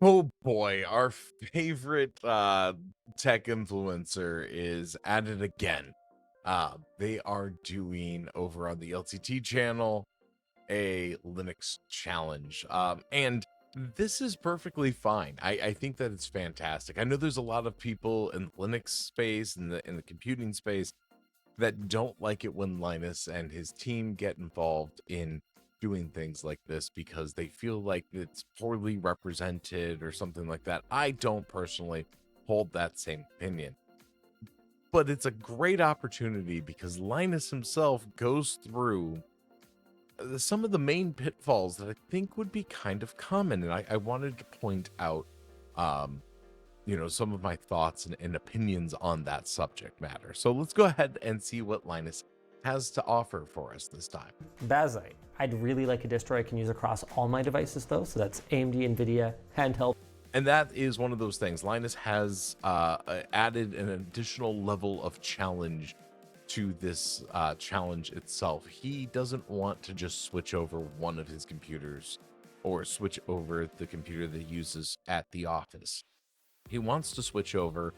Oh boy, our favorite tech influencer is at it again. They are doing over on the LTT channel a Linux challenge. And this is perfectly fine. I think that it's fantastic. I know there's a lot of people in the Linux space and in the computing space that don't like it when Linus and his team get involved in doing things like this because they feel like it's poorly represented or something like that. I don't personally hold that same opinion, but it's a great opportunity because Linus himself goes through some of the main pitfalls that I think would be kind of common. And I wanted to point out, um, some of my thoughts and opinions on that subject matter. So let's go ahead and see what Linus has to offer for us this time. Bazite. I'd really like a distro I can use across all my devices though, so that's AMD, NVIDIA, handheld. And that is one of those things. Linus has added an additional level of challenge to this challenge itself. He doesn't want to just switch over one of his computers or switch over the computer that he uses at the office. He wants to switch over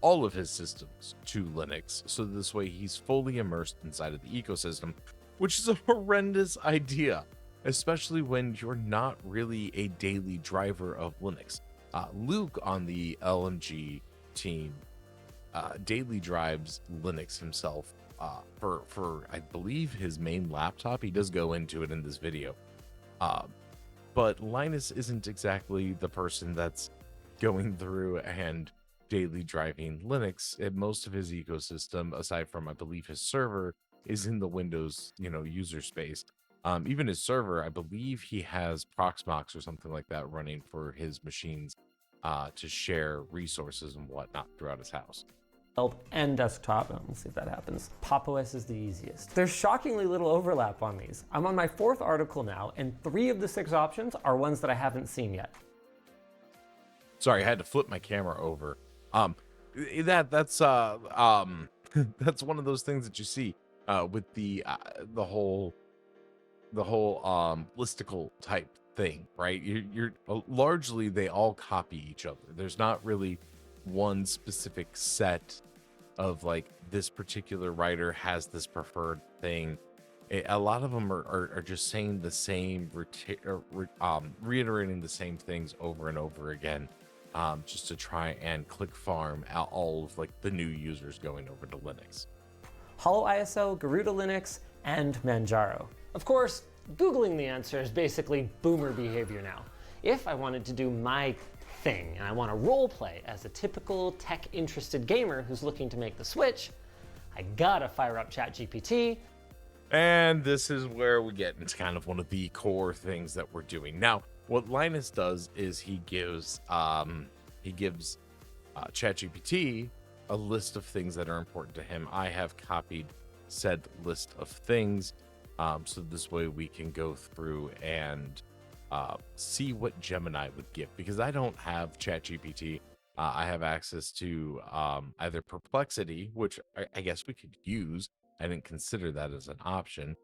all of his systems to Linux, so this way he's fully immersed inside of the ecosystem, which is a horrendous idea, especially when you're not really a daily driver of Linux. Luke on the LMG team daily drives Linux himself for I believe his main laptop. He does go into it in this video, but Linus isn't exactly the person that's going through and daily driving Linux. And most of his ecosystem, aside from I believe his server, is in the Windows user space. Even his server, I believe he has Proxmox or something like that running for his machines to share resources and whatnot throughout his house. And desktop. We'll see if that happens. Pop! OS is the easiest. There's shockingly little overlap on these. I'm on my 4th article now, and 3 of the 6 options are ones that I haven't seen yet. Sorry, I had to flip my camera over. That's that's one of those things that you see with the whole listicle type thing, right? You're largely they all copy each other. There's not really one specific set of like this particular writer has this preferred thing. A lot of them are just saying the same, reiterating the same things over and over again, just to try and click farm out all of like the new users going over to Linux. Holo ISO, Garuda Linux, and Manjaro. Of course, Googling the answer is basically boomer behavior now. If I wanted to do my thing and I want to role play as a typical tech-interested gamer who's looking to make the switch, I gotta fire up ChatGPT. And this is where we get into kind of one of the core things that we're doing. Now, what Linus does is he gives ChatGPT a list of things that are important to him. I have copied said list of things, so this way we can go through and see what Gemini would give, because I don't have ChatGPT. I have access to either Perplexity, which I guess we could use. I didn't consider that as an option.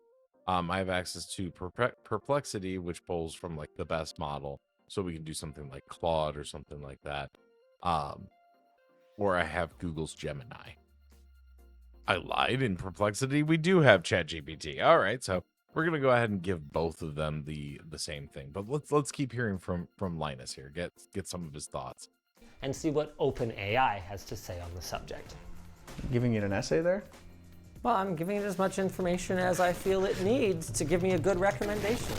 I have access to Perplexity, which pulls from like the best model, so we can do something like Claude or something like that. Or I have Google's Gemini. I lied. In Perplexity, we do have ChatGPT. All right, so we're gonna go ahead and give both of them the same thing. But let's keep hearing from Linus here. Get some of his thoughts And see what OpenAI has to say on the subject. Giving it an essay there? Well, I'm giving it as much information as I feel it needs to give me a good recommendation.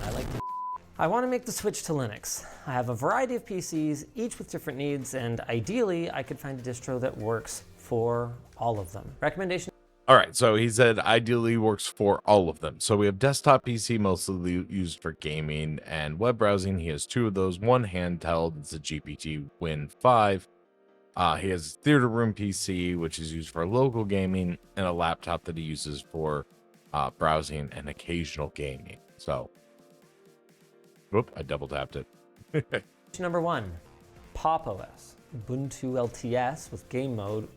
I want to make the switch to Linux. I have a variety of PCs, each with different needs, and ideally I could find a distro that works for all of them. Recommendation. All right, so he said ideally works for all of them. So we have desktop PC, mostly used for gaming and web browsing. He has 2 of those. One handheld, it's a GPT Win 5. He has a theater room PC, which is used for local gaming, and a laptop that he uses for browsing and occasional gaming. So, whoop, I double tapped it. Number 1, Pop! OS, Ubuntu LTS with game mode.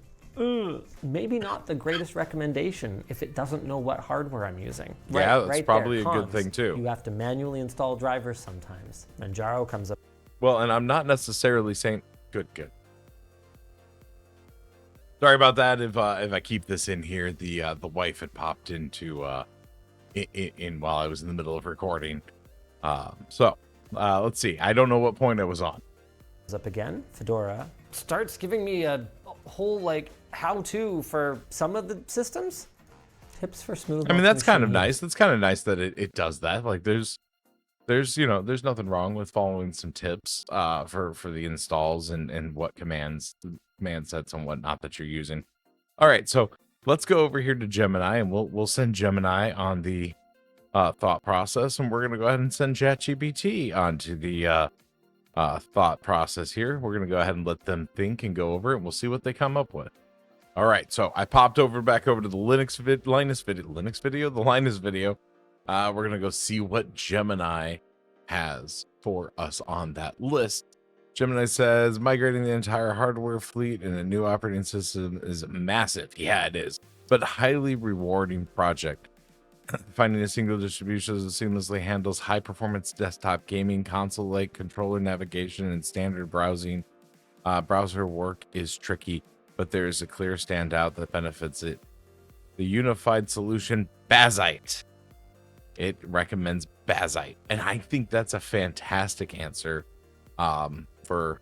Maybe not the greatest recommendation if it doesn't know what hardware I'm using. Yeah, that's probably a good thing too. You have to manually install drivers sometimes. Manjaro comes up. Well, and I'm not necessarily saying good. Sorry about that. If I keep this in here, the wife had popped into in while I was in the middle of recording. Let's see. I don't know what point I was on. Up again, Fedora starts giving me a whole like how-to for some of the systems. Tips for smooth. I mean, that's kind of nice. That's kind of nice that it does that. Like there's there's nothing wrong with following some tips for the installs and what commands, command sets and whatnot that you're using. All right, so let's go over here to Gemini, and we'll send Gemini on the thought process, and we're gonna go ahead and send ChatGPT onto the thought process here. We're gonna go ahead and let them think and go over it, and we'll see what they come up with. All right, so I popped back over to the Linus video. We're gonna go see what Gemini has for us on that list. Gemini says migrating the entire hardware fleet in a new operating system is massive. Yeah, it is, but highly rewarding project. Finding a single distribution that seamlessly handles high performance desktop gaming, console like controller navigation, and standard browsing browser work is tricky, but there is a clear standout that benefits it. The unified solution, Bazite. It recommends Bazite, and I think that's a fantastic answer for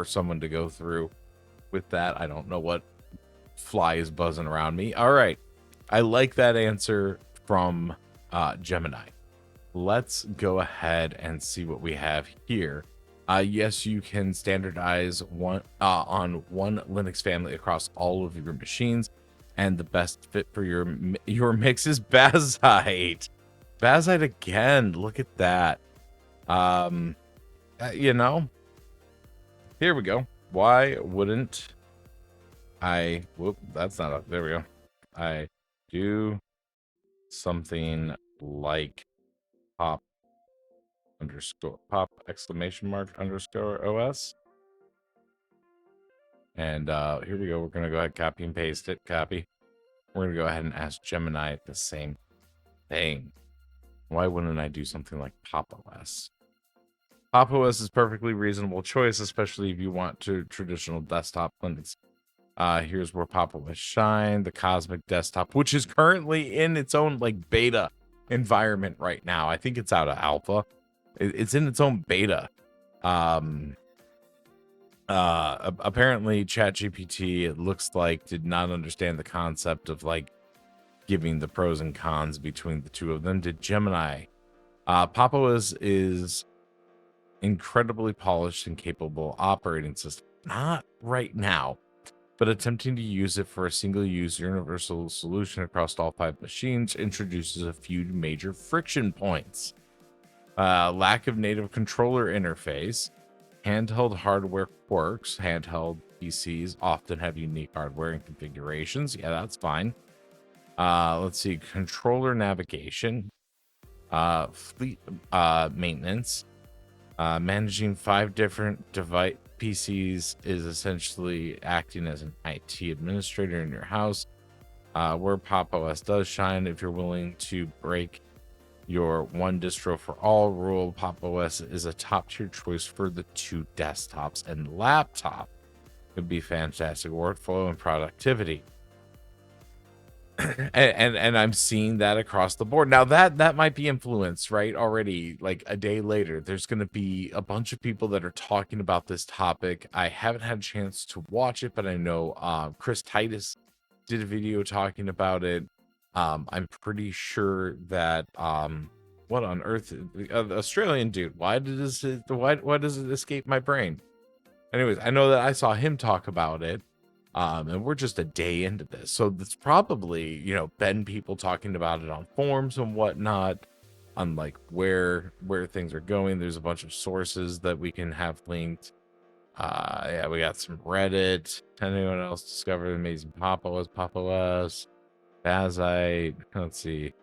someone to go through with that. I don't know what fly is buzzing around me. All right, I like that answer from Gemini. Let's go ahead and see what we have here. Yes, you can standardize on one Linux family across all of your machines, and the best fit for your mix is Bazite. Bazite again. Look at that. You know, here we go. Why wouldn't I? Whoop, that's not up. There we go. I do something like pop exclamation mark underscore OS. And here we go. We're going to go ahead, copy and paste it. Copy. We're going to go ahead and ask Gemini the same thing. Why wouldn't I do something like Pop OS? Pop OS is perfectly reasonable choice, especially if you want to traditional desktop Linux. Here's where Pop OS shine, the Cosmic Desktop, which is currently in its own like beta environment right now. I think it's out of alpha. It's in its own beta. Apparently ChatGPT, it looks like, did not understand the concept of like giving the pros and cons between the two of them. Did Gemini? Pop OS is incredibly polished and capable operating system. Not right now, but attempting to use it for a single-use universal solution across all 5 machines introduces a few major friction points. Lack of native controller interface, handheld hardware quirks. Handheld PCs often have unique hardware and configurations. Yeah, that's fine. Let's see, controller navigation, fleet maintenance. Managing 5 different device PCs is essentially acting as an IT administrator in your house. Where Pop OS does shine, if you're willing to break your one distro for all rule, Pop OS is a top tier choice for the 2 desktops and laptop. Could be fantastic workflow and productivity. and I'm seeing that across the board. Now that might be influenced, right? Already, like a day later, there's going to be a bunch of people that are talking about this topic. I haven't had a chance to watch it, but I know Chris Titus did a video talking about it. I'm pretty sure that what on earth, the Australian dude? Why does it escape my brain? Anyways, I know that I saw him talk about it. And we're just a day into this, so it's probably, you know, been people talking about it on forums and whatnot, on like where things are going. There's a bunch of sources that we can have linked. Yeah, we got some Reddit. Anyone else discovered amazing Pop OS, Bazite? Let's see,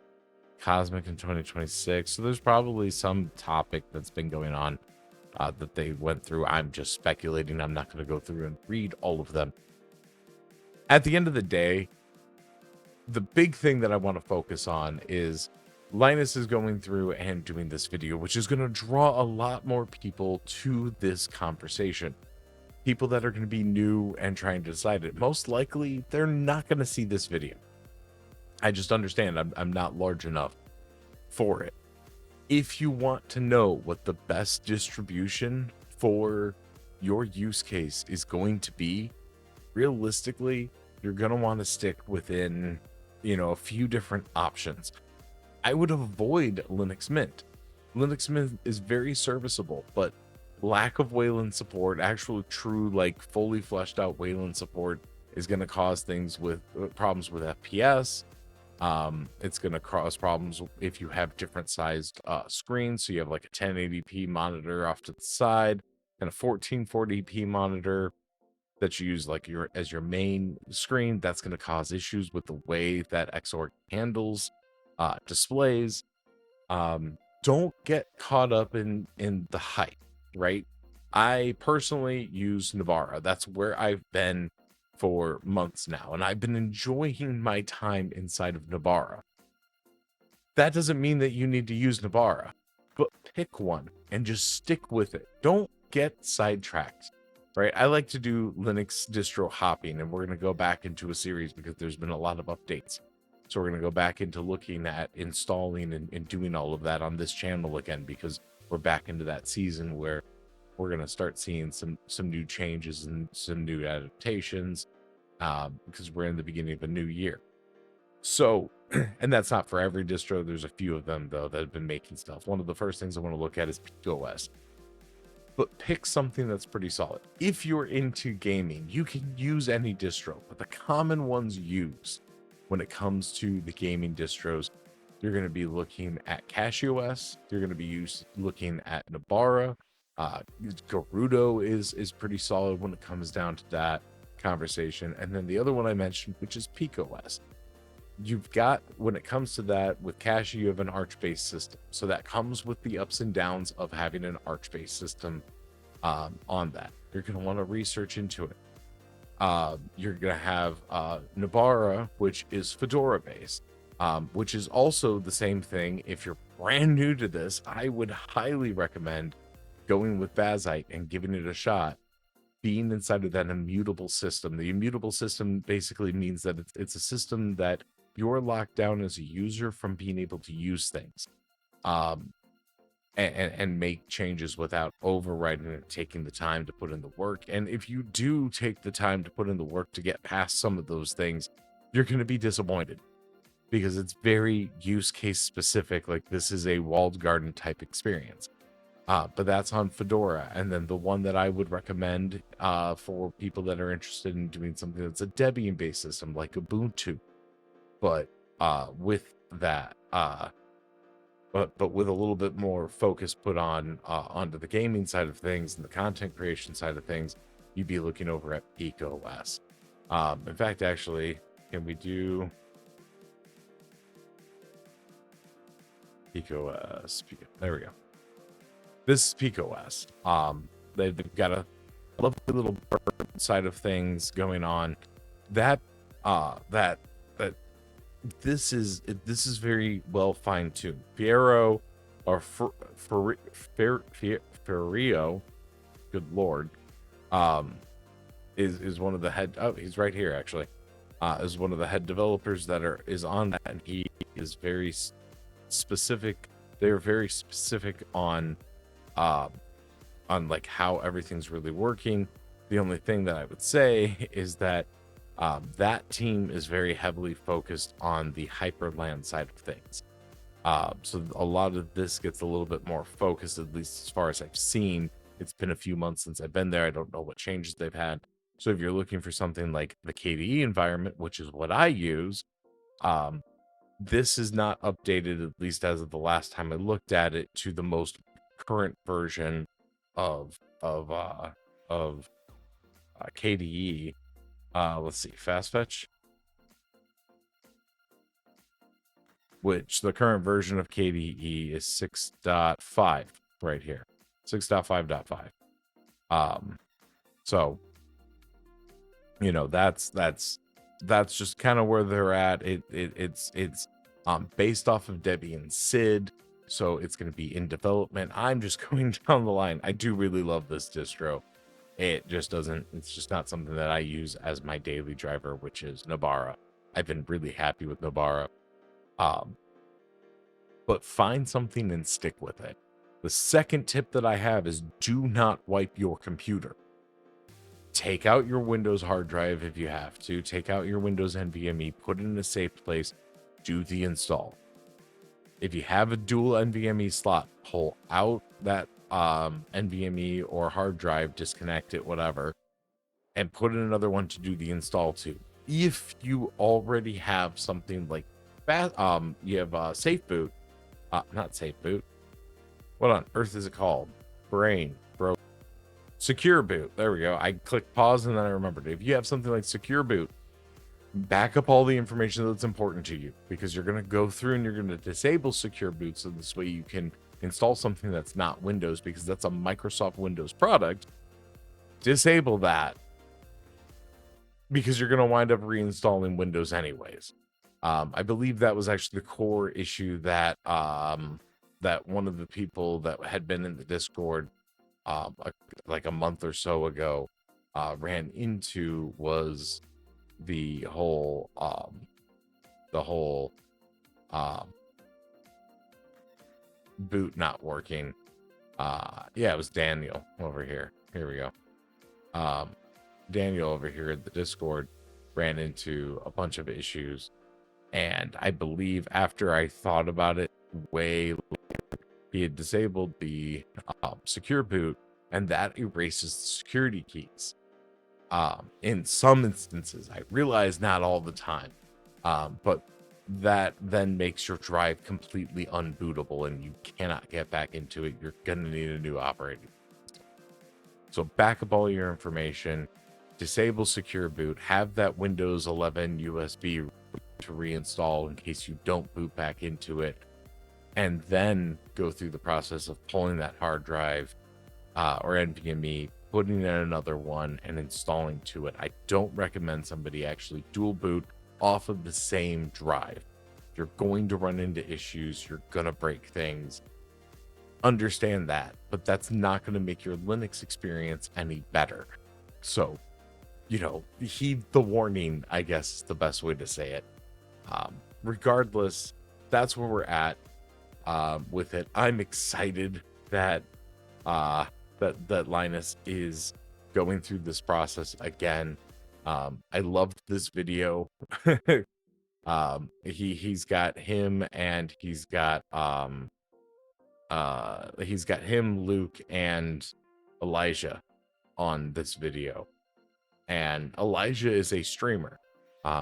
Cosmic in 2026. So there's probably some topic that's been going on that they went through. I'm just speculating. I'm not going to go through and read all of them. At the end of the day, the big thing that I want to focus on is Linus is going through and doing this video, which is going to draw a lot more people to this conversation. People that are going to be new and trying to decide it. Most likely, they're not going to see this video. I just understand I'm not large enough for it. If you want to know what the best distribution for your use case is going to be, realistically, you're going to want to stick within, a few different options. I would avoid Linux Mint. Linux Mint is very serviceable, but lack of Wayland support, actual true, like fully fleshed out Wayland support, is going to cause things with problems with FPS. It's going to cause problems if you have different sized screens. So you have like a 1080p monitor off to the side and a 1440p monitor that you use like as your main screen. That's going to cause issues with the way that XOR handles displays. Don't get caught up in the hype, right? I personally use Navara. That's where I've been for months now, and I've been enjoying my time inside of Navara. That doesn't mean that you need to use Navara, but pick one and just stick with it. Don't get sidetracked, right? I like to do Linux distro hopping, and we're going to go back into a series because there's been a lot of updates. So we're going to go back into looking at installing and doing all of that on this channel again, because we're back into that season where we're going to start seeing some new changes and some new adaptations, because we're in the beginning of a new year. So, and that's not for every distro. There's a few of them, though, that have been making stuff. One of the first things I want to look at is PeakOS. But pick something that's pretty solid. If you're into gaming, you can use any distro, but the common ones used when it comes to the gaming distros, you're going to be looking at CashOS. You're going to be looking at Navara. Gerudo is pretty solid when it comes down to that conversation. And then the other one I mentioned, which is PeakOS. You've got, when it comes to that, with Cache, you have an Arch-based system. So that comes with the ups and downs of having an Arch-based system on that. You're going to want to research into it. You're going to have Navara, which is Fedora based, which is also the same thing. If you're brand new to this, I would highly recommend going with Bazite and giving it a shot, being inside of that immutable system. The immutable system basically means that it's a system that you're locked down as a user from being able to use things. And make changes without overriding it, taking the time to put in the work. And if you do take the time to put in the work to get past some of those things, you're going to be disappointed because it's very use case specific. Like this is a walled garden type experience. But that's on Fedora. And then the one that I would recommend for people that are interested in doing something that's a Debian based system like Ubuntu, but with that, but with a little bit more focus put on onto the gaming side of things and the content creation side of things, you'd be looking over at PeakOS. In fact, actually, can we do PeakOS? There we go. This is PeakOS. They've got a lovely little bird side of things going on. This is very well fine-tuned. Fiero or Ferio, good lord, is one of the head. Oh, he's right here actually. Is one of the head developers that is on that, and he is very specific. They are very specific on like how everything's really working. The only thing that I would say is that that team is very heavily focused on the Hyperland side of things. So a lot of this gets a little bit more focused, at least as far as I've seen. It's been a few months since I've been there. I don't know what changes they've had. So if you're looking for something like the KDE environment, which is what I use, this is not updated, at least as of the last time I looked at it, to the most current version of KDE. Let's see, fast fetch, which the current version of KDE is 6.5 right here, 6.5.5. So that's just kind of where they're at. It's based off of Debian SID. So it's going to be in development. I'm just going down the line. I do really love this distro. It just doesn't, it's just not something that I use as my daily driver, which is Nobara. I've been really happy with Nobara. But find something and stick with it. The second tip that I have is do not wipe your computer. Take out your Windows hard drive if you have to. Take out your Windows NVMe, put it in a safe place, do the install. If you have a dual NVMe slot, pull out that NVMe or hard drive, disconnect it, whatever, and put in another one to do the install too. If you already have something like you have Safe Boot, not Safe Boot. What on earth is it called? Secure Boot. There we go. I clicked pause and then I remembered. If you have something like Secure Boot, back up all the information that's important to you, because you're going to go through and you're going to disable Secure Boot, so this way you can install something that's not Windows, because that's a Microsoft Windows product. Disable that, because you're going to wind up reinstalling Windows anyways. I believe that was actually the core issue that that one of the people that had been in the Discord like a month or so ago ran into, was the whole boot not working. Yeah, it was Daniel over here. Here we go. Daniel over here at the Discord ran into a bunch of issues, and I believe after I thought about it way later, he had disabled the secure boot, and that erases the security keys. In some instances, I realize not all the time, but that then makes your drive completely unbootable and you cannot get back into it. You're gonna need a new operating system. So back up all your information, disable secure boot, have that Windows 11 USB to reinstall in case you don't boot back into it, and then go through the process of pulling that hard drive or NVMe, putting in another one and installing to it. I don't recommend somebody actually dual boot off of the same drive. You're going to run into issues. You're going to break things. Understand that, but that's not going to make your Linux experience any better. So, heed the warning, I guess is the best way to say it. Regardless, that's where we're at with it. I'm excited that that Linus is going through this process again. I loved this video. He's got him, and he's got him, Luke, and Elijah on this video. And Elijah is a streamer,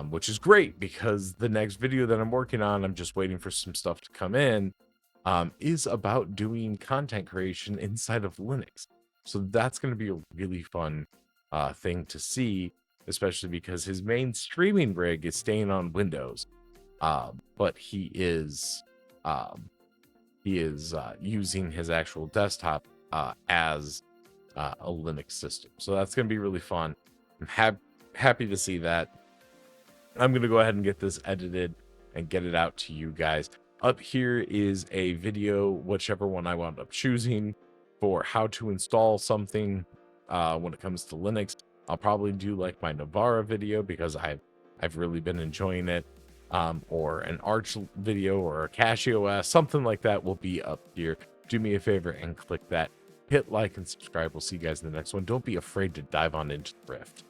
which is great, because the next video that I'm working on, I'm just waiting for some stuff to come in, is about doing content creation inside of Linux. So that's going to be a really fun thing to see, especially because his main streaming rig is staying on Windows, but he is using his actual desktop as a Linux system. So that's going to be really fun. I'm happy to see that. I'm going to go ahead and get this edited and get it out to you guys. Up here is a video, whichever one I wound up choosing, for how to install something when it comes to Linux. I'll probably do like my Navara video, because I've really been enjoying it, or an Arch video or a CashOS, something like that will be up here. Do me a favor and click that, hit like and subscribe. We'll see you guys in the next one. Don't be afraid to dive on into the Rift.